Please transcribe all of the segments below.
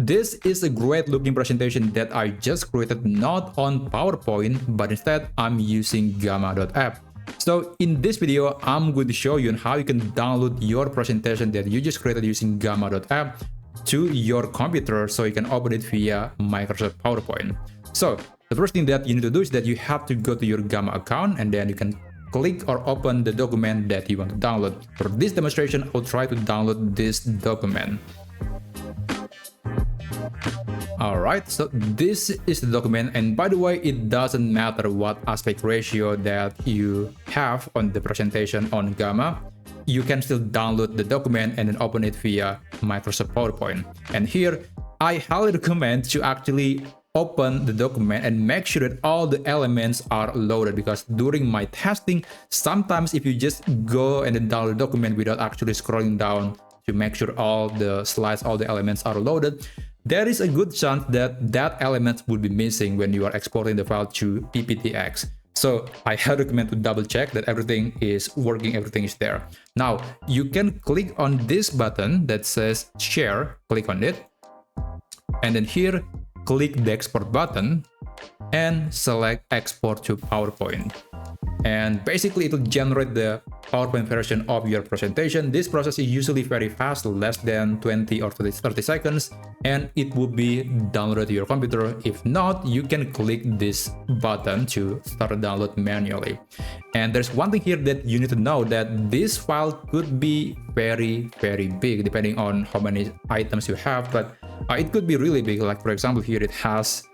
This is a great looking presentation that I just created not on PowerPoint, but instead I'm using gamma.app. So in this video, I'm going to show you how you can download your presentation that you just created using gamma.app to your computer so you can open it via Microsoft PowerPoint. So the first thing that you need to do is that you have to go to your Gamma account, and then you can click or open the document that you want to download. For this demonstration, I'll try to download this document. Alright, so this is the document, and by the way, it doesn't matter what aspect ratio that you have on the presentation on Gamma. You can still download the document and then open it via Microsoft PowerPoint. And here, I highly recommend to actually open the document and make sure that all the elements are loaded, because during my testing, sometimes if you just go and then download the document without actually scrolling down to make sure all the slides, all the elements are loaded, there is a good chance that that element would be missing when you are exporting the file to PPTX. So I highly recommend to double check that everything is working, everything is there. Now you can click on this button that says share, click on it, and then here click the export button and select export to PowerPoint. And basically it will generate the PowerPoint version of your presentation. This process is usually very fast, less than 20 or 30 seconds, and it will be downloaded to your computer. If not, you can click this button to start a download manually. And there's one thing here that you need to know, that this file could be very big depending on how many items you have, but it could be really big. Like for example, here it has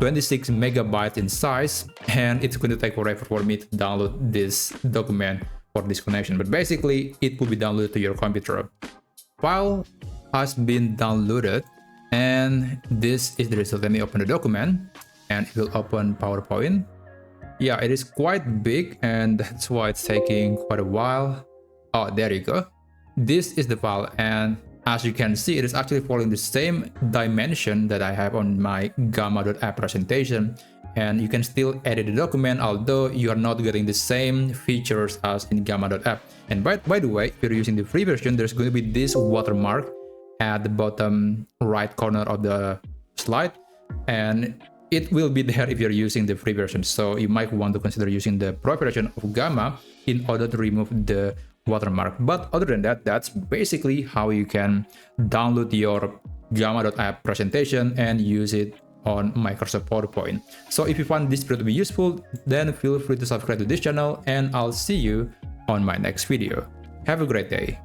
26 megabytes in size, and it's going to take forever for me to download this document for this connection. But basically, it will be downloaded to your computer. File has been downloaded, and this is the result. Let me open the document, and it will open PowerPoint. Yeah, it is quite big, and that's why it's taking quite a while. Oh, there you go. This is the file, and as you can see, it is actually following the same dimension that I have on my gamma.app presentation, and you can still edit the document, although you are not getting the same features as in gamma.app. And by the way, if you're using the free version, there's going to be this watermark at the bottom right corner of the slide, and it will be there if you're using the free version. So you might want to consider using the pro version of Gamma in order to remove the watermark. But other than that, that's basically how you can download your gamma.app presentation and use it on Microsoft PowerPoint. So if you found this video to be useful, then feel free to subscribe to this channel, and I'll see you on my next video. Have a great day.